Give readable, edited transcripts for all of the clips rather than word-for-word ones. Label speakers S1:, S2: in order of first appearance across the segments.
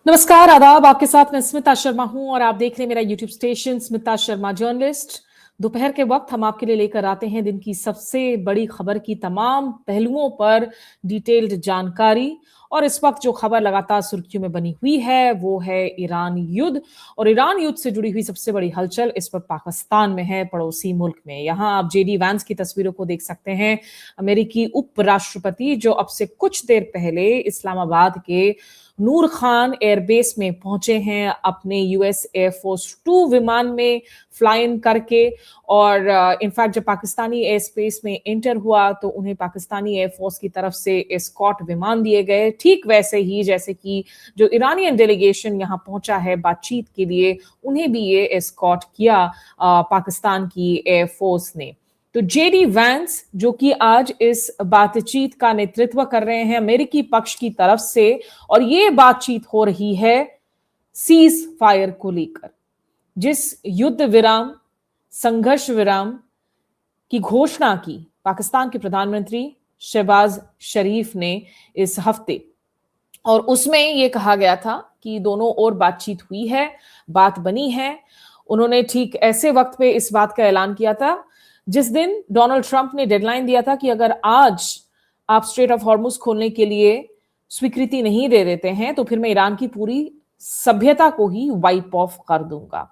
S1: नमस्कार, आदाब। आपके साथ मैं स्मिता शर्मा हूं और आप देख रहे हैं मेरा YouTube station Smita Sharma journalist. दोपहर के वक्त हम आपके लिए लेकर आते हैं दिन की सबसे बड़ी खबर की तमाम पहलुओं पर डिटेल्ड जानकारी। और इस वक्त जो खबर लगातार सुर्खियों में बनी हुई है वो है ईरान युद्ध। और ईरान युद्ध से जुड़ी हुई सबसे बड़ी हलचल इस वक्त पाकिस्तान में है, पड़ोसी मुल्क में। यहाँ आप जेडी वैंस की तस्वीरों को देख सकते हैं। अमेरिकी उपराष्ट्रपति जो अब से कुछ देर पहले इस्लामाबाद के नूर खान एयरबेस में पहुंचे हैं अपने यूएस एयरफोर्स 2 विमान में फ्लाई इन करके। और इनफैक्ट जब पाकिस्तानी एयर स्पेस में एंटर हुआ तो उन्हें पाकिस्तानी एयरफोर्स की तरफ से एस्कॉर्ट विमान दिए गए, ठीक वैसे ही जैसे कि जो ईरानियन डेलीगेशन यहाँ पहुंचा है बातचीत के लिए, उन्हें भी ये एस्कॉर्ट किया पाकिस्तान की एयरफोर्स ने। तो जेडी वैंस जो कि आज इस बातचीत का नेतृत्व कर रहे हैं अमेरिकी पक्ष की तरफ से, और ये बातचीत हो रही है सीज फायर को लेकर, जिस युद्ध विराम, संघर्ष विराम की घोषणा की पाकिस्तान के प्रधानमंत्री शहबाज शरीफ ने इस हफ्ते। और उसमें यह कहा गया था कि दोनों ओर बातचीत हुई है, बात बनी है। उन्होंने ठीक ऐसे वक्त पे इस बात का ऐलान किया था जिस दिन डोनाल्ड ट्रंप ने डेडलाइन दिया था कि अगर आज आप स्ट्रेट ऑफ हॉर्मुज खोलने के लिए स्वीकृति नहीं दे देते हैं तो फिर मैं ईरान की पूरी सभ्यता को ही वाइप ऑफ कर दूंगा।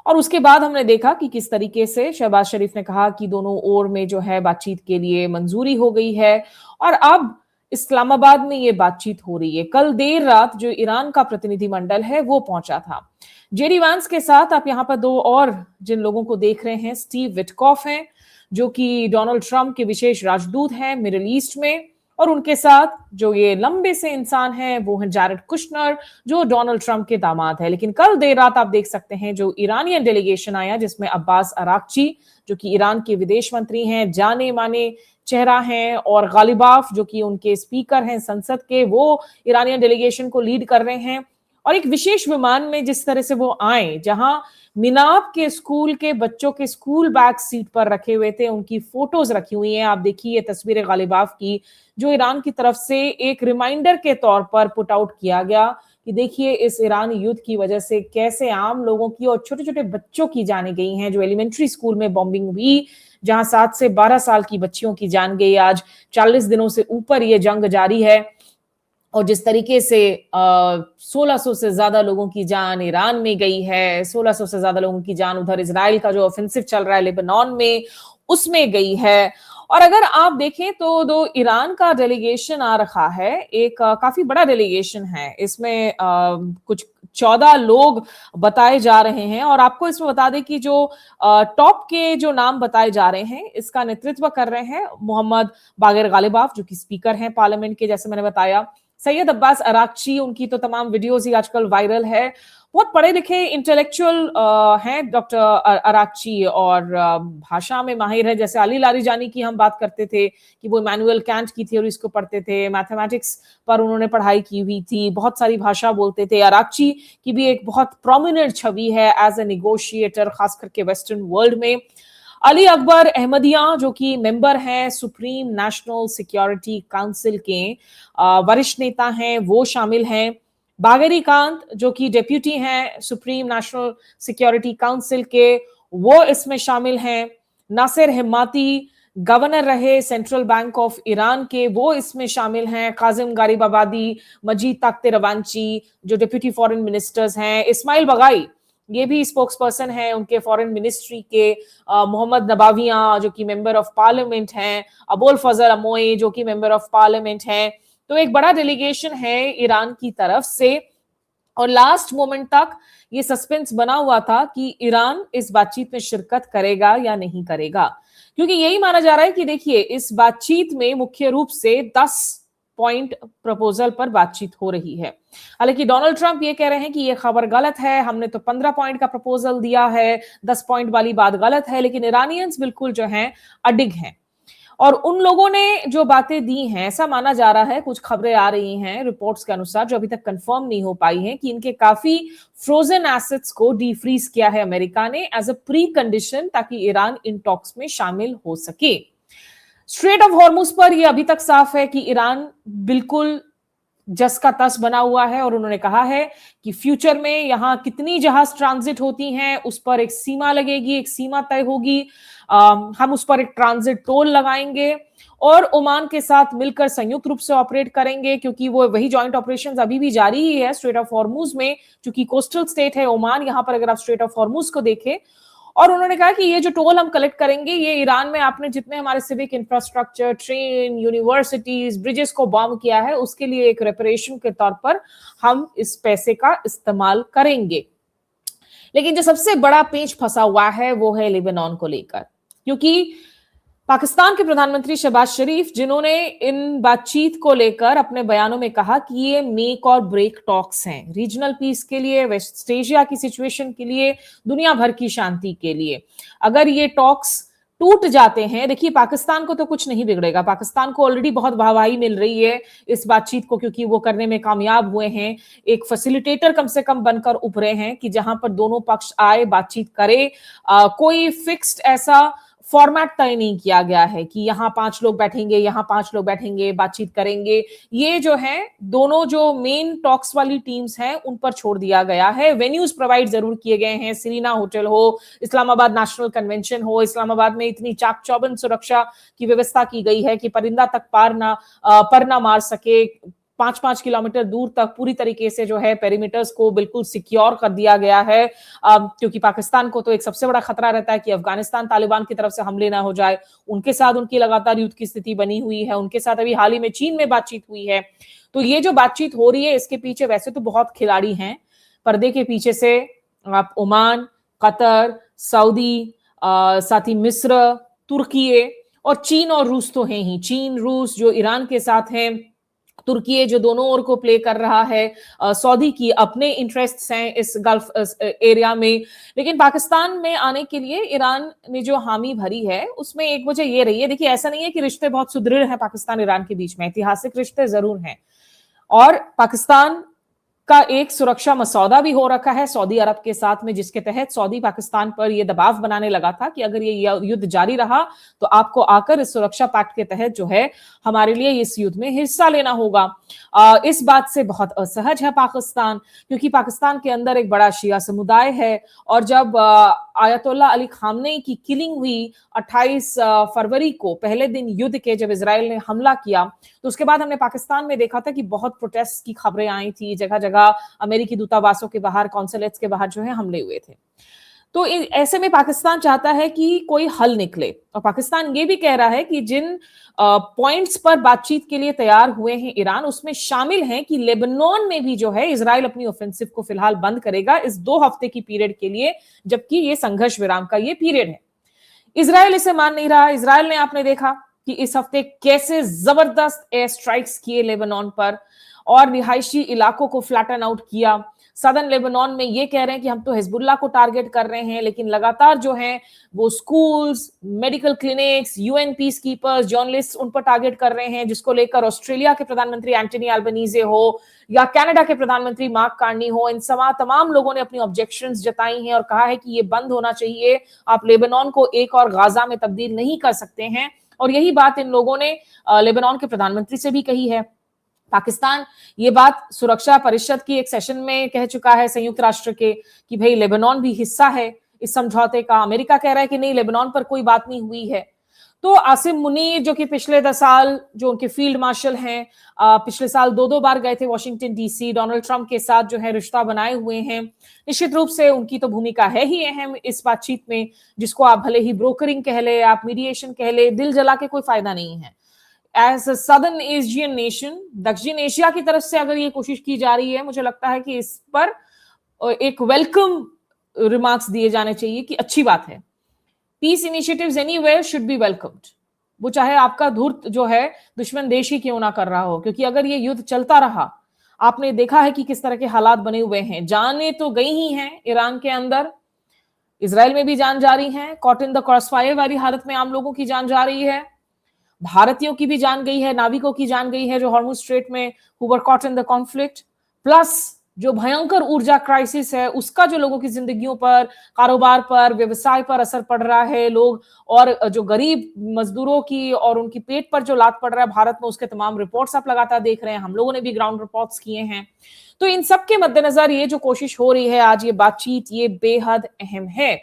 S1: और उसके बाद हमने देखा कि किस तरीके से शहबाज शरीफ ने कहा कि दोनों ओर में जो है बातचीत के लिए मंजूरी हो गई है और अब इस्लामाबाद में ये बातचीत हो रही है। कल देर रात जो ईरान का प्रतिनिधिमंडल है वो पहुंचा था। जेडी वैंस के साथ आप यहां पर दो और जिन लोगों को देख रहे हैं, स्टीव विटकॉफ हैं जो कि डोनाल्ड ट्रंप के विशेष राजदूत हैं मिडिल ईस्ट में, और उनके साथ जो ये लंबे से इंसान हैं वो हैं जैरेड कुशनर जो डोनाल्ड ट्रंप के दामाद है। लेकिन कल देर रात आप देख सकते हैं जो ईरानियन डेलीगेशन आया जिसमें अब्बास अराक्ची जो कि ईरान के विदेश मंत्री हैं, जाने माने चेहरा हैं, और गालिबाफ जो कि उनके स्पीकर हैं संसद के, वो ईरानियन डेलीगेशन को लीड कर रहे हैं। और एक विशेष विमान में जिस तरह से वो आए, जहां मिनाब के स्कूल के बच्चों के स्कूल बैग सीट पर रखे हुए थे, उनकी फोटोज रखी हुई हैं। आप देखिए ये तस्वीरें गालिबाफ की जो ईरान की तरफ से एक रिमाइंडर के तौर पर पुट आउट किया गया कि देखिए इस ईरान युद्ध की वजह से कैसे आम लोगों की और छोटे छोटे बच्चों की जाने गई हैं। जो एलिमेंट्री स्कूल में बॉम्बिंग हुई जहां 7 से 12 साल की बच्चियों की जान गई, आज 40 दिनों से ऊपर ये जंग जारी है। और जिस तरीके से 1600 से ज्यादा लोगों की जान ईरान में गई है, 1600 से ज्यादा लोगों की जान उधर इजराइल का जो ऑफेंसिव चल रहा है लेबनान में उसमें गई है। और अगर आप देखें तो दो ईरान का डेलीगेशन आ रखा है, एक काफी बड़ा डेलीगेशन है, इसमें कुछ 14 लोग बताए जा रहे हैं। और आपको इसमें बता दें कि जो टॉप के जो नाम बताए जा रहे हैं इसका नेतृत्व कर रहे हैं मोहम्मद बागर गालिबाफ जो कि स्पीकर हैं पार्लियामेंट के, जैसे मैंने बताया। सैयद अब्बास अराक्ची, उनकी तो तमाम वीडियोस ही आजकल वायरल है। बहुत पढ़े लिखे इंटेलेक्चुअल हैं डॉक्टर अराक्ची, और भाषा में माहिर है। जैसे अली लारीजानी की हम बात करते थे कि वो इमैनुअल कैंट की थ्योरीज को पढ़ते थे, मैथमेटिक्स पर उन्होंने पढ़ाई की हुई थी, बहुत सारी भाषा बोलते थे। अराक्ची की भी एक बहुत प्रोमिनेंट छवि है एज ए निगोशिएटर, खास करके वेस्टर्न वर्ल्ड में। अली अकबर अहमदिया जो कि मेंबर हैं सुप्रीम नेशनल सिक्योरिटी काउंसिल के, वरिष्ठ नेता हैं, वो शामिल हैं। बागरी कांत जो कि डेप्यूटी हैं सुप्रीम नेशनल सिक्योरिटी काउंसिल के, वो इसमें शामिल हैं। नासिर हिम्माती गवर्नर रहे सेंट्रल बैंक ऑफ ईरान के, वो इसमें शामिल हैं। काजिम गारिबाबादी, मजीद ताख्ते रवांची जो डिप्यूटी फॉरेन मिनिस्टर्स हैं। इस्माइल बगाई ये भी स्पोक्स पर्सन है उनके फॉरेन मिनिस्ट्री के। मोहम्मद नबाविया जो कि मेंबर ऑफ पार्लियामेंट हैं। अबुल फजल अमोई जो कि मेंबर ऑफ पार्लियामेंट हैं। तो एक बड़ा डेलीगेशन है ईरान की तरफ से। और लास्ट मोमेंट तक ये सस्पेंस बना हुआ था कि ईरान इस बातचीत में शिरकत करेगा या नहीं करेगा, क्योंकि यही माना जा रहा है कि देखिए इस बातचीत में मुख्य रूप से 10 पॉइंट प्रपोजल पर बातचीत हो रही है। हालांकि डोनाल्ड ट्रंप ये कह रहे हैं कि ये खबर गलत है, हमने तो 15 पॉइंट का प्रपोजल दिया है, 10 पॉइंट वाली बात गलत है। लेकिन ईरानियंस बिल्कुल जो हैं अडिग हैं, और उन लोगों ने जो बातें दी हैं, ऐसा माना जा रहा है, कुछ खबरें आ रही हैं रिपोर्ट्स के अनुसार जो अभी तक कंफर्म नहीं हो पाई हैं, कि इनके काफी फ्रोजन एसेट्स को डीफ्रीज किया है अमेरिका ने एज अ प्री कंडीशन, ताकि ईरान इन टॉक्स में शामिल हो सके। स्ट्रेट ऑफ हॉर्मुज पर यह अभी तक साफ है कि ईरान बिल्कुल जस का तस बना हुआ है और उन्होंने कहा है कि फ्यूचर में यहां कितनी जहाज ट्रांजिट होती हैं उस पर एक सीमा लगेगी, एक सीमा तय होगी। हम उस पर एक ट्रांजिट टोल लगाएंगे और ओमान के साथ मिलकर संयुक्त रूप से ऑपरेट करेंगे, क्योंकि वो वही जॉइंट ऑपरेशंस अभी भी जारी ही है स्ट्रेट ऑफ हॉर्मुज में, क्योंकि कोस्टल स्टेट है ओमान यहां पर, अगर आप स्ट्रेट ऑफ हॉर्मुज को देखें। और उन्होंने कहा कि ये जो टोल हम कलेक्ट करेंगे, ये ईरान में आपने जितने हमारे civic infrastructure, train, universities, bridges को बॉम्ब किया है, उसके लिए एक रेपरेशन के तौर पर हम इस पैसे का इस्तेमाल करेंगे। लेकिन जो सबसे बड़ा पेंच फंसा हुआ है वो है लेबनान को लेकर, क्योंकि पाकिस्तान के प्रधानमंत्री शहबाज शरीफ, जिन्होंने इन बातचीत को लेकर अपने बयानों में कहा कि ये मेक और ब्रेक टॉक्स हैं, रीजनल पीस के लिए, वेस्ट एशिया की सिचुएशन के लिए, दुनिया भर की शांति के लिए। अगर ये टॉक्स टूट जाते हैं, देखिए पाकिस्तान को तो कुछ नहीं बिगड़ेगा, पाकिस्तान को ऑलरेडी बहुत वाहवाही मिल रही है इस बातचीत को, क्योंकि वो करने में कामयाब हुए हैं, एक फैसिलिटेटर कम से कम बनकर उभरे हैं कि जहां पर दोनों पक्ष आए, बातचीत करे। कोई फिक्स्ड ऐसा फॉर्मेट तय नहीं किया गया है कि यहाँ 5 लोग बैठेंगे, यहाँ 5 लोग बैठेंगे, बातचीत करेंगे। ये जो है दोनों जो मेन टॉक्स वाली टीम्स हैं उन पर छोड़ दिया गया है। वेन्यूज प्रोवाइड जरूर किए गए हैं, सीरीना होटल हो, इस्लामाबाद नेशनल कन्वेंशन हो, इस्लामाबाद में इतनी चाक चौबंद सुरक्षा की व्यवस्था की गई है कि परिंदा तक पर ना मार सके। 5-5 किलोमीटर दूर तक पूरी तरीके से जो है पेरीमीटर्स को बिल्कुल सिक्योर कर दिया गया है, क्योंकि पाकिस्तान को तो एक सबसे बड़ा खतरा रहता है कि अफगानिस्तान तालिबान की तरफ से हमले ना हो जाए। उनके साथ उनकी लगातार युद्ध की स्थिति बनी हुई है, उनके साथ अभी हाल ही में चीन में बातचीत हुई है। तो ये जो बातचीत हो रही है इसके पीछे वैसे तो बहुत खिलाड़ी हैं, पर्दे के पीछे से आप ओमान, कतर, सऊदी, साथ ही मिस्र, तुर्की और चीन और रूस तो हैं ही। चीन, रूस जो ईरान के साथ हैं, तुर्की जो दोनों ओर को प्ले कर रहा है, सऊदी की अपने इंटरेस्ट्स हैं इस गल्फ एरिया में। लेकिन पाकिस्तान में आने के लिए ईरान ने जो हामी भरी है उसमें एक वजह ये रही है, देखिए ऐसा नहीं है कि रिश्ते बहुत सुदृढ़ हैं पाकिस्तान ईरान के बीच में, ऐतिहासिक रिश्ते जरूर हैं। और पाकिस्तान का एक सुरक्षा मसौदा भी हो रखा है सऊदी अरब के साथ में, जिसके तहत सऊदी पाकिस्तान पर यह दबाव बनाने लगा था कि अगर ये युद्ध जारी रहा तो आपको आकर इस सुरक्षा पैक्ट के तहत जो है हमारे लिए इस युद्ध में हिस्सा लेना होगा। इस बात से बहुत असहज है पाकिस्तान, क्योंकि पाकिस्तान के अंदर एक बड़ा शिया समुदाय है। और जब आयतुल्लाह अली खामनेई की किलिंग हुई 28 फरवरी को, पहले दिन युद्ध के, जब इजराइल ने हमला किया, तो उसके बाद हमने पाकिस्तान में देखा था कि बहुत प्रोटेस्ट की खबरें आई थी, जगह जगह अमेरिकी दूतावासों के बाहर, कॉन्सुलेट्स के बाहर जो है हमले हुए थे। तो ऐसे में पाकिस्तान चाहता है कि कोई हल निकले, और पाकिस्तान ये भी कह रहा है कि जिन पॉइंट्स पर बातचीत के लिए तैयार हुए हैं ईरान, उसमें शामिल है कि लेबनान में भी जो है इजराइल अपनी ऑफेंसिव को फिलहाल बंद करेगा इस 2 हफ्ते की पीरियड के लिए, जबकि ये संघर्ष विराम का ये पीरियड है। इजराइल इसे मान नहीं रहा। इजराइल ने, आपने देखा कि इस हफ्ते कैसे जबरदस्त एयर स्ट्राइक्स किए लेबनान पर और रिहायशी इलाकों को फ्लैटन आउट किया। सदर्न लेबनान में ये कह रहे हैं कि हम तो हिजबुल्लाह को टारगेट कर रहे हैं, लेकिन लगातार जो है वो schools, medical clinics, UN peace keepers, journalist, उन पर टारगेट कर रहे हैं, जिसको लेकर ऑस्ट्रेलिया के प्रधानमंत्री एंटनी अल्बनीजे हो या कनाडा के प्रधानमंत्री मार्क कार्नी हो, इन तमाम लोगों ने अपनी ऑब्जेक्शंस जताई हैं और कहा है कि ये बंद होना चाहिए। आप लेबनान को एक और गाजा में तब्दील नहीं कर सकते हैं। और यही बात इन लोगों ने लेबनान के प्रधानमंत्री से भी कही है। पाकिस्तान ये बात सुरक्षा परिषद की एक सेशन में कह चुका है संयुक्त राष्ट्र के कि भाई लेबनान भी हिस्सा है इस समझौते का। अमेरिका कह रहा है कि नहीं, लेबनान पर कोई बात नहीं हुई है। तो आसिम मुनीर जो कि पिछले 10 साल जो उनके फील्ड मार्शल हैं, पिछले साल 2 बार गए थे वॉशिंगटन डीसी, डोनाल्ड ट्रंप के साथ जो है रिश्ता बनाए हुए हैं, निश्चित रूप से उनकी तो भूमिका है ही अहम इस बातचीत में, जिसको आप भले ही ब्रोकरिंग कह ले, आप मीडिएशन कह ले, दिल जला के कोई फायदा नहीं है। As a southern Asian nation, दक्षिण एशिया की तरफ से अगर ये कोशिश की जा रही है, मुझे लगता है कि इस पर एक वेलकम रिमार्क्स दिए जाने चाहिए कि अच्छी बात है। Peace initiatives anywhere should be welcomed, वो चाहे आपका धूर्त जो है दुश्मन देश ही क्यों ना कर रहा हो, क्योंकि अगर ये युद्ध चलता रहा, आपने देखा है कि किस तरह के हालात बने हुए हैं। जाने तो गई ही हैं ईरान के अंदर, इजराइल में भी जान जा रही है, कॉट इन द क्रॉसफायर वाली हालत में आम लोगों की जान जा रही है, भारतीयों की भी जान गई है, नाविकों की जान गई है जो हॉर्मुज स्ट्रेट में who were caught in the conflict. Plus जो भयंकर ऊर्जा क्राइसिस है, उसका जो लोगों की जिंदगियों पर, कारोबार पर, व्यवसाय पर असर पड़ रहा है, लोग और जो गरीब मजदूरों की और उनकी पेट पर जो लात पड़ रहा है भारत में, उसके तमाम रिपोर्ट्स आप लगातार देख रहे हैं, हम लोगों ने भी ग्राउंड रिपोर्ट्स किए हैं। तो इन सब के मद्देनजर ये जो कोशिश हो रही है आज, ये बातचीत, ये बेहद अहम है।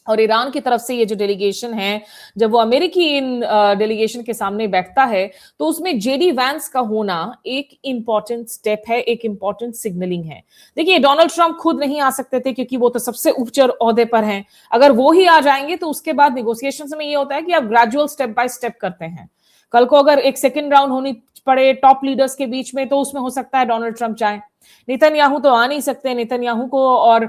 S1: और ईरान की तरफ से ये जो डेलीगेशन है, जब वो अमेरिकी इन डेलीगेशन के सामने बैठता है, तो उसमें जेडी वैंस का होना एक इंपॉर्टेंट स्टेप है, एक इंपॉर्टेंट सिग्नलिंग है। देखिए, डोनाल्ड ट्रंप खुद नहीं आ सकते थे क्योंकि वो तो सबसे ऊंचे ओहदे पर हैं। अगर वो ही आ जाएंगे तो उसके बाद निगोसिएशन में ये होता है कि आप ग्रेजुअल स्टेप बाय स्टेप करते हैं। कल को अगर एक सेकेंड राउंड होनी पड़े टॉप लीडर्स के बीच में, तो उसमें हो सकता है डोनाल्ड ट्रंप जाए। नेतन्याहू तो आ नहीं सकते, नेतन्याहू को और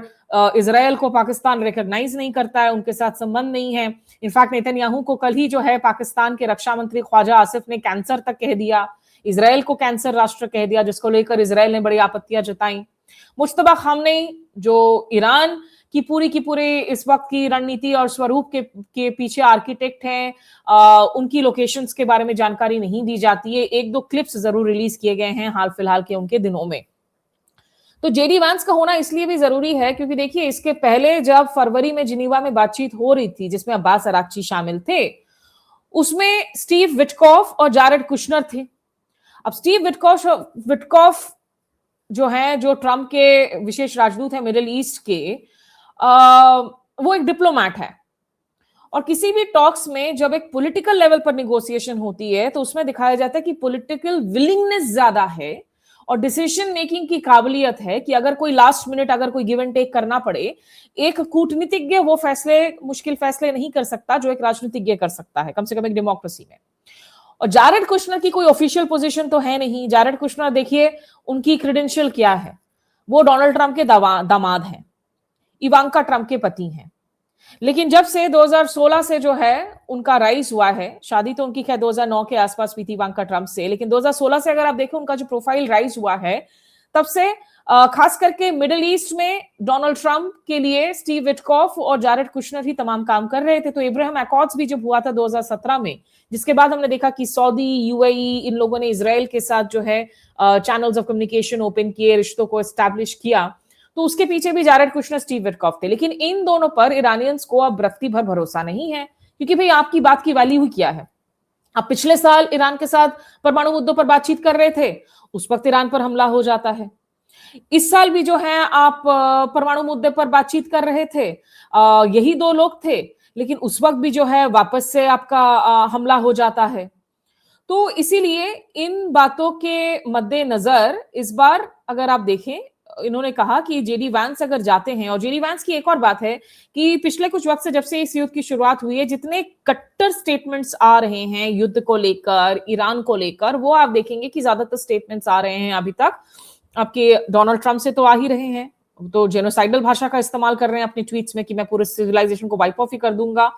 S1: इजराइल को पाकिस्तान रिकॉग्नाइज नहीं करता है, उनके साथ संबंध नहीं है। इनफैक्ट नेतन्याहू को कल ही जो है पाकिस्तान के रक्षा मंत्री ख्वाजा आसिफ ने कैंसर तक कह दिया, इजराइल को कैंसर राष्ट्र कह दिया, जिसको लेकर इजराइल ने बड़ी आपत्तियां जताई। मुश्तबा खामनेई जो ईरान की पूरी इस वक्त की रणनीति और स्वरूप के पीछे आर्किटेक्ट हैं, उनकी लोकेशंस के बारे में जानकारी नहीं दी जाती है। एक दो क्लिप्स जरूर रिलीज किए गए हैं हाल फिलहाल के उनके दिनों में। तो जेडी वैंस का होना इसलिए भी जरूरी है क्योंकि देखिए, इसके पहले जब फरवरी में जिनीवा में बातचीत हो रही थी जिसमें अब्बास अराक्ची शामिल थे, उसमें स्टीव विटकॉफ और जारेड कुशनर थे। अब स्टीव विटकॉफ जो है, जो ट्रंप के विशेष राजदूत है मिडिल ईस्ट के, वो एक डिप्लोमैट है। और किसी भी टॉक्स में जब एक पॉलिटिकल लेवल पर निगोसिएशन होती है तो उसमें दिखाया जाता है कि पॉलिटिकल विलिंगनेस ज्यादा है और डिसीजन मेकिंग की काबिलियत है कि अगर कोई लास्ट मिनट अगर कोई गिव एंड टेक करना पड़े, एक कूटनीतिज्ञ वो फैसले, मुश्किल फैसले नहीं कर सकता जो एक राजनीतिज्ञ कर सकता है, कम से कम एक डेमोक्रेसी में। और जारेड कुशनर की कोई ऑफिशियल पोजीशन तो है नहीं। जारेड कुशनर देखिए, उनकी क्रेडेंशियल क्या है, वो डोनाल्ड ट्रंप के दामाद हैं, इवांका ट्रंप के पति हैं। लेकिन जब से 2016 से जो है उनका राइज हुआ है, शादी तो उनकी खैर 2009 के आसपास हुई थी इवांका ट्रंप से, लेकिन 2016 से अगर आप देखें उनका जो प्रोफाइल राइज हुआ है, तब से खास करके मिडिल ईस्ट में डोनाल्ड ट्रंप के लिए स्टीव विटकॉफ और जारेड कुशनर ही तमाम काम कर रहे थे। तो इब्राहिम अकॉर्ड्स भी जब हुआ था 2017 में, जिसके बाद हमने देखा कि सऊदी, यूएई, इन लोगों ने इजराइल के साथ जो है चैनल्स ऑफ कम्युनिकेशन ओपन किए, रिश्तों को एस्टैब्लिश किया, तो उसके पीछे भी जारेड कुशनर, स्टीव विटकॉफ थे। लेकिन इन दोनों पर ईरानियंस को अब रत्ती भर भरोसा नहीं है, क्योंकि भाई आपकी बात की वैल्यू क्या है। आप पिछले साल ईरान के साथ परमाणु मुद्दों पर बातचीत कर रहे थे, उस वक्त ईरान पर हमला हो जाता है। इस साल भी जो है आप परमाणु मुद्दे पर बातचीत कर रहे थे, यही दो लोग थे, लेकिन उस वक्त भी जो है वापस से आपका हमला हो जाता है। तो इसीलिए इन बातों के मद्देनजर इस बार अगर आप देखें, इन्होंने कहा कि जेडी वैंस अगर जाते हैं, और जेडी वैंस की एक और बात है कि पिछले कुछ वक्त से जब से इस युद्ध की शुरुआत हुई है, जितने कट्टर स्टेटमेंट्स आ रहे हैं युद्ध को लेकर, ईरान को लेकर, वो आप देखेंगे कि ज्यादातर स्टेटमेंट्स आ रहे हैं अभी तक आपके डोनाल्ड ट्रंप से तो आ ही रहे हैं, तो जेनोसाइडल भाषा का इस्तेमाल कर रहे हैं अपने ट्वीट्स में कि मैं पूरे सिविलाइजेशन को वाइप ऑफ ही कर दूंगा।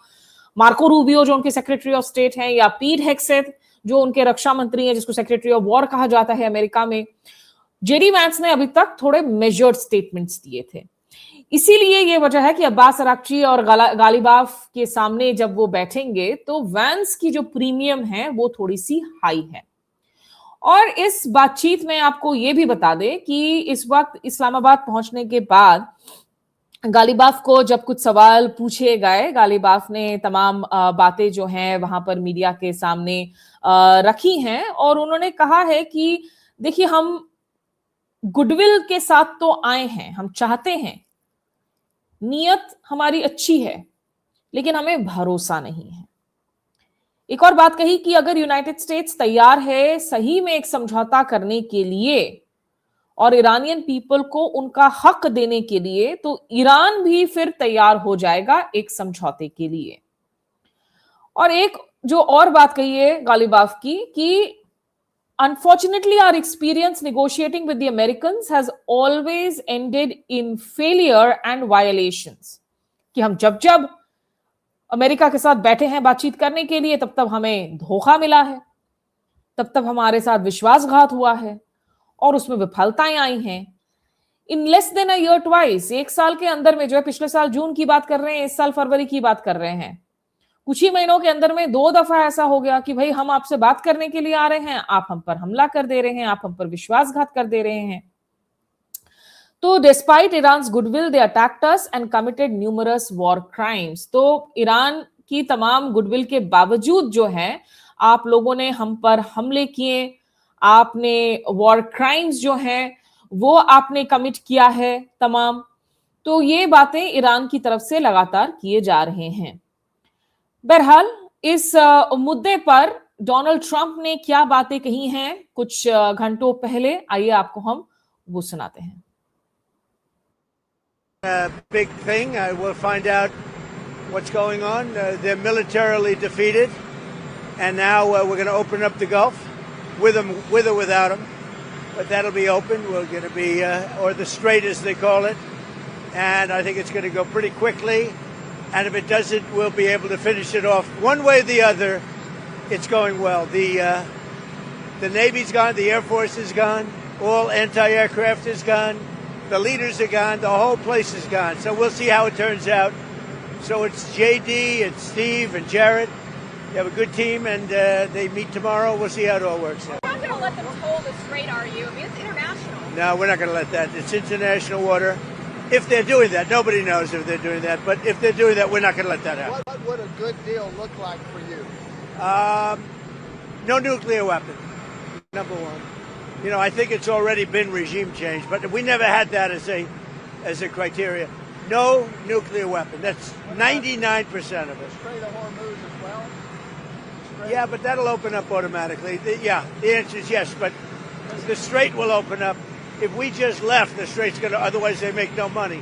S1: मार्को रूबियो जो उनके सेक्रेटरी ऑफ स्टेट हैं, या पीट हेग्सेथ जो उनके रक्षा मंत्री हैं, जिसको सेक्रेटरी ऑफ वॉर कहा जाता है अमेरिका में, जेडी वैंस ने अभी तक थोड़े मेजर्ड स्टेटमेंट्स दिए थे। इसीलिए ये वजह है कि अब्बास अराक्ची और गालिबाफ के सामने जब वो बैठेंगे तो वैंस की जो प्रीमियम है वो थोड़ी सी हाई है। और इस बातचीत में आपको ये भी बता दें कि इस वक्त इस्लामाबाद पहुंचने के बाद गालिबाफ को जब कुछ सवाल पूछे गए, गालिबाफ ने तमाम बातें जो हैं वहां पर मीडिया के सामने रखी हैं, और उन्होंने कहा है कि देखिए, हम गुडविल के साथ तो आए हैं, हम चाहते हैं, नीयत हमारी अच्छी है, लेकिन हमें भरोसा नहीं है। एक और बात कही कि अगर यूनाइटेड स्टेट्स तैयार है सही में एक समझौता करने के लिए और ईरानियन पीपल को उनका हक देने के लिए, तो ईरान भी फिर तैयार हो जाएगा एक समझौते के लिए। और एक जो और बात कही है गालिबाफ की कि unfortunately our experience negotiating with the Americans has always ended in failure and violations, कि हम जब जब अमेरिका के साथ बैठे हैं बातचीत करने के लिए, तब तब हमें धोखा मिला है, तब तब हमारे साथ विश्वासघात हुआ है और उसमें विफलताएं आई हैं। In less than a year twice, एक साल के अंदर में जो है, पिछले साल जून की बात कर रहे हैं, इस साल फरवरी की बात कर रहे हैं, कुछ ही महीनों के अंदर में 2 दफा ऐसा हो गया कि भाई हम आपसे बात करने के लिए आ रहे हैं, आप हम पर हमला कर दे रहे हैं, आप हम पर विश्वासघात कर दे रहे हैं। तो despite Iran's goodwill they attacked us and committed numerous war crimes. तो ईरान की तमाम गुडविल के बावजूद जो है आप लोगों ने हम पर हमले किए, आपने वॉर क्राइम्स जो हैं वो आपने कमिट किया है तमाम। तो ये बातें ईरान की तरफ से लगातार किए जा रहे हैं। बहरहाल इस मुद्दे पर डोनाल्ड ट्रंप ने क्या बातें कही हैं कुछ घंटों पहले, आइए आपको हम वो सुनाते हैं।
S2: Big thing. We'll find out what's going on. They're militarily defeated, and now we're going to open up the Gulf with or without them. But that'll be open. We're going to be, or the Strait as they call it, and I think it's going to go pretty quickly. And if it doesn't, we'll be able to finish it off one way or the other. It's going well. The Navy's gone. The Air Force is gone. All anti-aircraft is gone. The leaders are gone. The whole place is gone. So we'll see how it turns out. So it's JD, it's Steve, and Jared. They have a good team, and they meet tomorrow. We'll see how it all works out.
S3: You're not going to let them toll the strait, are you? I mean, it's international.
S2: No, we're not going to let that. It's international water. If they're doing that, nobody knows if they're doing that. But if they're doing that, we're not going to let that happen.
S4: What would a good deal look like for you?
S2: No nuclear weapon, number one. You know, I think it's already been regime change, but we never had that as a criteria. No nuclear weapon. That's 99% of it.
S4: Strait of Hormuz as well?
S2: Yeah, but that'll open up automatically. The answer is yes, but the strait will open up. If we just left, the strait's going to, otherwise they make no money.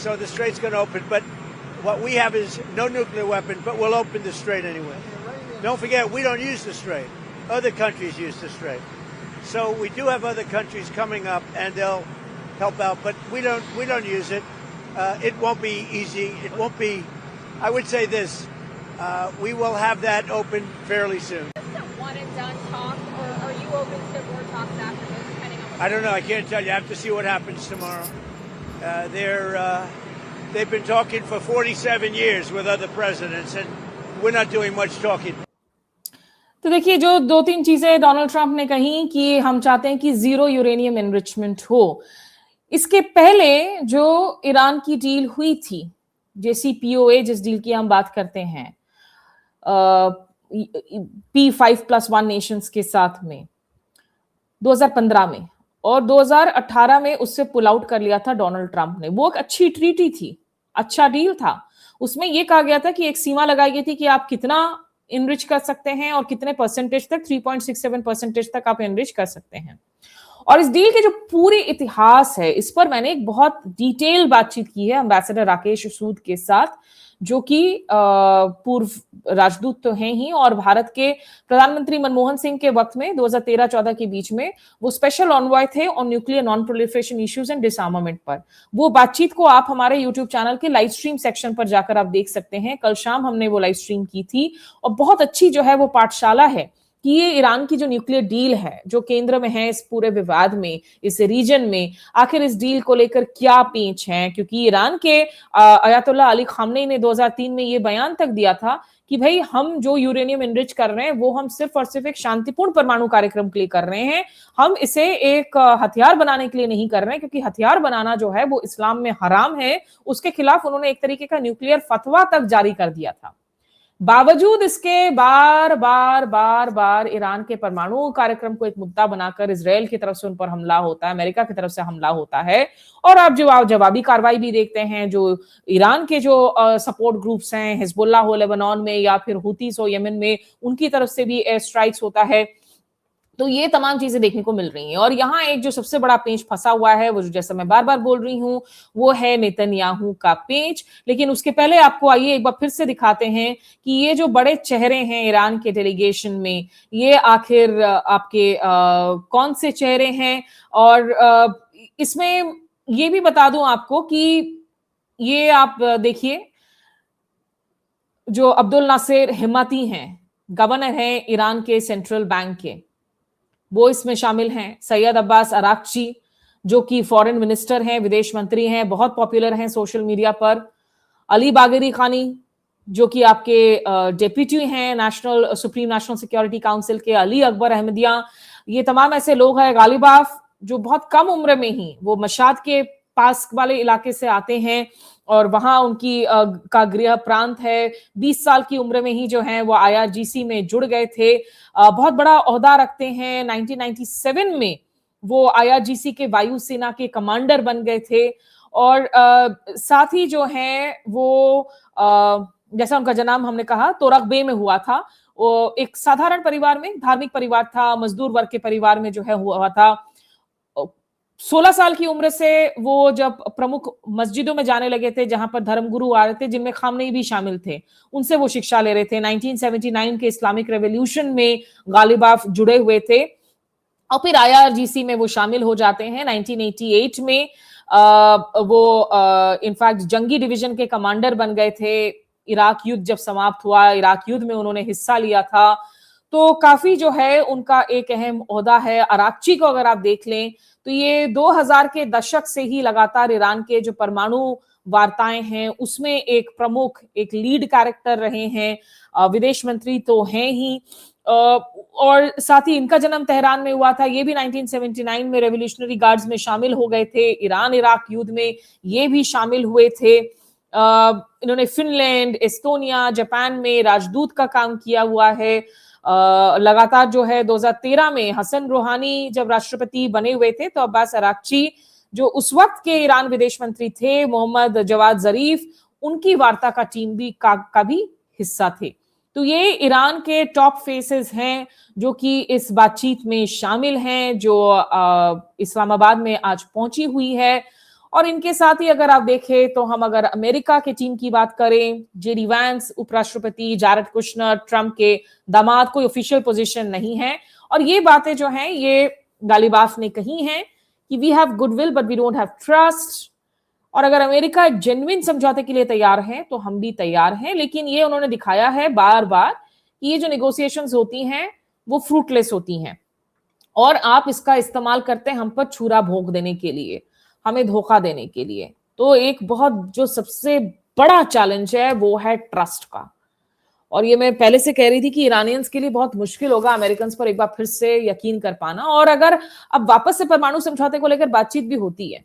S2: So the strait's going to open, but what we have is no nuclear weapon, but we'll open the strait anyway. Don't forget, we don't use the strait. Other countries use the strait. So we do have other countries coming up, and they'll help out, but we don't use it. It won't be easy. It won't be. I would say this: we will have that open fairly soon.
S3: Is this a one and done talk, or are you open to more talks after this, depending on?
S2: I don't know. I can't tell you. I have to see what happens tomorrow. They've been talking for 47 years with other presidents, and we're not doing much talking.
S1: तो देखिए जो दो तीन चीजें Donald Trump ने कही कि हम चाहते हैं कि जीरो यूरेनियम एनरिचमेंट हो। इसके पहले जो ईरान की डील हुई थी, JCPOA, जिस डील की हम बात करते हैं P5+1 नेशंस के साथ में 2015 में, और 2018 में उससे पुल आउट कर लिया था डोनाल्ड ट्रंप ने। वो एक अच्छी ट्रीटी थी, अच्छा डील था। उसमें यह कहा गया था कि एक सीमा लगाई गई थी कि आप कितना इनरिच कर सकते हैं और कितने परसेंटेज तक, 3.67% तक आप इनरिच कर सकते हैं। और इस डील के जो पूरी इतिहास है, इस पर मैंने एक बहुत डिटेल बातचीत की है एम्बेसडर राकेश सूद के साथ, जो कि पूर्व राजदूत तो हैं ही, और भारत के प्रधानमंत्री मनमोहन सिंह के वक्त में 2013-14 के बीच में वो स्पेशल ऑनवॉय थे on nuclear non proliferation issues and डिसआर्मामेंट पर। वो बातचीत को आप हमारे यूट्यूब चैनल के लाइव स्ट्रीम सेक्शन पर जाकर आप देख सकते हैं। कल शाम हमने वो लाइव स्ट्रीम की थी, और बहुत अच्छी जो है वो पाठशाला है कि ये ईरान की जो न्यूक्लियर डील है, जो केंद्र में है इस पूरे विवाद में, इस रीजन में, आखिर इस डील को लेकर क्या पेच है। क्योंकि ईरान के अयातुल्लाह अली खामनेई ने 2003 में ये बयान तक दिया था कि भाई हम जो यूरेनियम एनरिच कर रहे हैं वो हम सिर्फ और सिर्फ एक शांतिपूर्ण परमाणु कार्यक्रम के लिए कर रहे हैं, हम इसे एक हथियार बनाने के लिए नहीं कर रहे हैं, क्योंकि हथियार बनाना जो है वो इस्लाम में हराम है। उसके खिलाफ उन्होंने एक तरीके का न्यूक्लियर फतवा तक जारी कर दिया था। बावजूद इसके बार बार ईरान के परमाणु कार्यक्रम को एक मुद्दा बनाकर इजराइल की तरफ से उन पर हमला होता है, अमेरिका की तरफ से हमला होता है, और आप जवाबी कार्रवाई भी देखते हैं। जो ईरान के जो सपोर्ट ग्रुप्स हैं, हिजबुल्लाह हो लेबनान में या फिर हुतीस हो यमन में, उनकी तरफ से भी एयर स्ट्राइक्स होता है। तो ये तमाम चीजें देखने को मिल रही हैं। और यहाँ एक जो सबसे बड़ा पेंच फंसा हुआ है, वो जो जैसा मैं बार बार बोल रही हूँ, वो है नेतन्याहू का पेंच। लेकिन उसके पहले आपको आइए एक बार फिर से दिखाते हैं कि ये जो बड़े चेहरे हैं ईरान के डेलीगेशन में, ये आखिर आपके कौन से चेहरे हैं। और इसमें ये भी बता दूं आपको कि ये आप देखिए, जो अब्दुल नासिर हिम्मती हैं, गवर्नर हैं ईरान के सेंट्रल बैंक के, वो इसमें शामिल हैं। सैयद अब्बास अराक्ची, जो कि फॉरेन मिनिस्टर हैं, विदेश मंत्री हैं, बहुत पॉपुलर हैं सोशल मीडिया पर। अली बागरी खानी, जो कि आपके डेप्यूटी हैं सुप्रीम नेशनल सिक्योरिटी काउंसिल के। अली अकबर अहमदिया, ये तमाम ऐसे लोग हैं। गालिबाफ, जो बहुत कम उम्र में ही वो मशाद के पास वाले इलाके से आते हैं और वहां उनकी का गृह प्रांत है। 20 साल की उम्र में ही जो है वो IRGC में जुड़ गए थे। बहुत बड़ा ओहदा रखते हैं। 1997 में वो IRGC के वायुसेना के कमांडर बन गए थे और साथ ही जो है वो जैसा उनका जन्म हमने कहा तोरक बे में हुआ था। वो एक साधारण परिवार में, धार्मिक परिवार था, मजदूर वर्ग के परिवार में जो है हुआ था। 16 साल की उम्र से वो जब प्रमुख मस्जिदों में जाने लगे थे जहां पर धर्मगुरु आ रहे थे, जिनमें खामनेई भी शामिल थे, उनसे वो शिक्षा ले रहे थे। 1979 के इस्लामिक रेवोल्यूशन में गालिबाफ जुड़े हुए थे और फिर IRGC में वो शामिल हो जाते हैं। 1988 में वो इनफैक्ट जंगी डिवीजन के कमांडर बन गए थे। इराक युद्ध जब समाप्त हुआ, इराक युद्ध में उन्होंने हिस्सा लिया था। तो काफी जो है उनका एक अहम ओहदा है। अराक्ची को अगर आप देख लें तो ये 2000 के दशक से ही लगातार ईरान के जो परमाणु वार्ताएं हैं उसमें एक प्रमुख, एक लीड कैरेक्टर रहे हैं। विदेश मंत्री तो हैं ही और साथ ही इनका जन्म तेहरान में हुआ था। ये भी 1979 में रेवोल्यूशनरी गार्ड्स में शामिल हो गए थे। ईरान इराक युद्ध में ये भी शामिल हुए थे। इन्होंने फिनलैंड, एस्टोनिया, जापान में राजदूत का काम किया हुआ है। लगातार जो है 2013 में हसन रूहानी जब राष्ट्रपति बने हुए थे तो अब्बास अराक्ची जो उस वक्त के ईरान विदेश मंत्री थे, मोहम्मद जवाद जरीफ, उनकी वार्ता का टीम भी का भी हिस्सा थे। तो ये ईरान के टॉप फेसेस हैं जो कि इस बातचीत में शामिल हैं, जो इस्लामाबाद में आज पहुंची हुई है। और इनके साथ ही अगर आप देखें तो हम अगर अमेरिका के टीम की बात करें, जेडी वैंस उपराष्ट्रपति, जैरेड कुशनर ट्रंप के दामाद, कोई ऑफिशियल पोजीशन नहीं है। और ये बातें जो हैं ये गालिबाफ ने कही हैं कि we have goodwill but we don't have trust. और अगर अमेरिका जेन्युइन समझौते के लिए तैयार है तो हम भी तैयार हैं, लेकिन ये उन्होंने दिखाया है बार बार कि ये जो नेगोशिएशंस होती हैं वो फ्रूटलेस होती हैं और आप इसका इस्तेमाल करते हैं हम पर छुरा भोंक देने के लिए, हमें धोखा देने के लिए। तो एक बहुत जो सबसे बड़ा चैलेंज है वो है ट्रस्ट का। और ये मैं पहले से कह रही थी कि ईरानियंस के लिए बहुत मुश्किल होगा अमेरिकन पर एक बार फिर से यकीन कर पाना। और अगर अब वापस से परमाणु समझौते को लेकर बातचीत भी होती है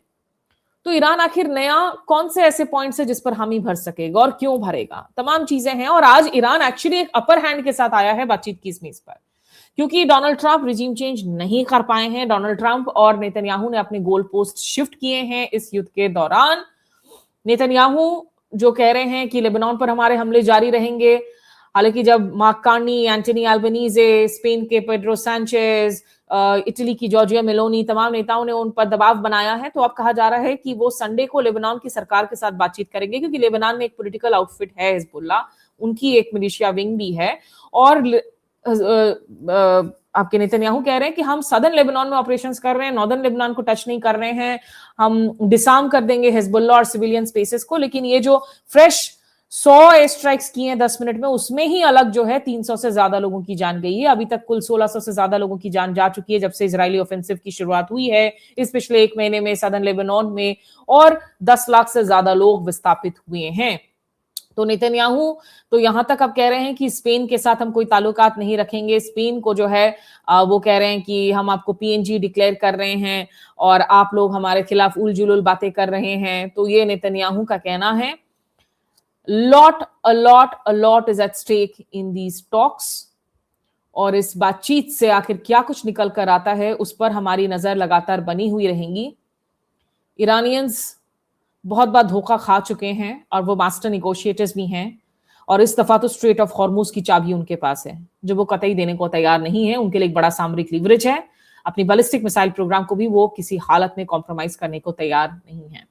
S1: तो ईरान आखिर नया कौन से ऐसे पॉइंट्स है जिस पर हामी भर सकेगा और क्यों भरेगा, तमाम चीजें हैं। और आज ईरान एक्चुअली एक अपर हैंड के साथ आया है बातचीत की इस मेज पर, क्योंकि डोनाल्ड ट्रंप रिजीम चेंज नहीं कर पाए हैं। डोनाल्ड ट्रंप और नेतन्याहू ने अपने गोल पोस्ट शिफ्ट किए हैं इस युद्ध के दौरान। नेतन्याहू जो कह रहे हैं कि लेबनान पर हमारे हमले जारी रहेंगे, हालांकि जब मार्क कार्नी, एंटनी अल्बनीजे, स्पेन के पेड्रो सैंचेज, इटली की जॉर्जिया मेलोनी, तमाम नेताओं ने उन पर दबाव बनाया है। तो अब कहा जा रहा है कि वो संडे को लेबनान की सरकार के साथ बातचीत करेंगे, क्योंकि लेबनान में एक पॉलिटिकल आउटफिट है हिजबुल्लाह, उनकी एक मिलिशिया विंग भी है। और आपके नेतन्याहू कह रहे हैं कि हम सदर्न लेबनान में ऑपरेशंस कर रहे हैं, नॉर्दर्न लेबनान को टच नहीं कर रहे हैं, हम डिसार्म कर देंगे हिजबुल्लाह और सिविलियन स्पेसेस को। लेकिन ये जो फ्रेश 100 एयर स्ट्राइक्स किए हैं 10 मिनट में, उसमें ही अलग जो है 300 से ज्यादा लोगों की जान गई है। अभी तक कुल 1600 से ज्यादा लोगों की जान जा चुकी है जब से इजरायली ऑफेंसिव की शुरुआत हुई है इस पिछले एक महीने में सदर्न लेबनान में, और 10 लाख से ज्यादा लोग विस्थापित हुए हैं। तो नेतन्याहू तो यहां तक अब कह रहे हैं कि स्पेन के साथ हम कोई ताल्लुकात नहीं रखेंगे। स्पेन को जो है वो कह रहे हैं कि हम आपको PNG डिक्लेयर कर रहे हैं और आप लोग हमारे खिलाफ उलझुल बातें कर रहे हैं। तो ये नेतन्याहू का कहना है। a lot is at stake in these talks। और इस बातचीत से आखिर क्या कुछ निकल कर आता है उस पर हमारी नजर लगातार बनी हुई रहेंगी। ईरानियंस बहुत बार धोखा खा चुके हैं और वो मास्टर निगोशिएटर्स भी हैं, और इस दफा तो स्ट्रेट ऑफ हॉर्मुज की चाबी उनके पास है जो वो कतई देने को तैयार नहीं है। उनके लिए एक बड़ा सामरिक लीवरेज है, अपनी बैलिस्टिक मिसाइल प्रोग्राम को भी वो किसी हालत में कॉम्प्रोमाइज करने को तैयार नहीं है।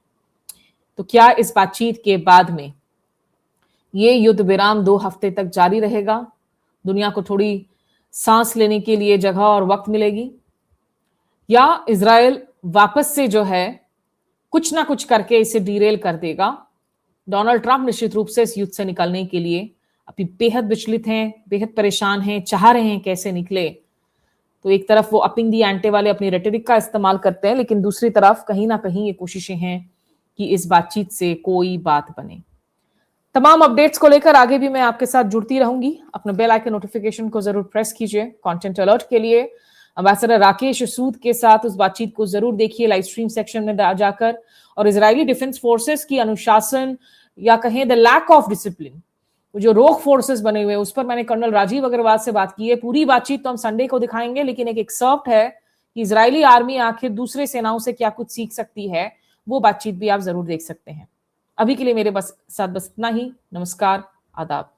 S1: तो क्या इस बातचीत के बाद में ये युद्ध विराम 2 हफ्ते तक जारी रहेगा, दुनिया को थोड़ी सांस लेने के लिए जगह और वक्त मिलेगी, या इजराइल वापस से जो है कुछ ना कुछ करके इसे डीरेल कर देगा? डोनाल्ड ट्रंप निश्चित रूप से इस युद्ध से निकलने के लिए अभी बेहद विचलित हैं, बेहद परेशान हैं, चाह रहे हैं कैसे निकले। तो एक तरफ वो अपिंग दी एंटे वाले अपनी रेटोरिक का इस्तेमाल करते हैं, लेकिन दूसरी तरफ कहीं ना कहीं ये कोशिशें हैं कि इस बातचीत से कोई बात बने। तमाम अपडेट्स को लेकर आगे भी मैं आपके साथ जुड़ती रहूंगी। अपना बेल आइकन नोटिफिकेशन को जरूर प्रेस कीजिए कंटेंट अलर्ट के लिए। अम्बेसडर राकेश सूद के साथ उस बातचीत को जरूर देखिए लाइव स्ट्रीम सेक्शन में जाकर। और इजरायली डिफेंस फोर्सेस की अनुशासन या कहें द लैक ऑफ डिसिप्लिन, जो रोग फोर्सेस बने हुए उस पर मैंने कर्नल राजीव अग्रवाल से बात की है। पूरी बातचीत तो हम संडे को दिखाएंगे, लेकिन एक एक्सर्प्ट है कि इजरायली आर्मी आखिर दूसरे सेनाओं से क्या कुछ सीख सकती है, वो बातचीत भी आप जरूर देख सकते हैं। अभी के लिए मेरे साथ बस इतना ही। नमस्कार, आदाब।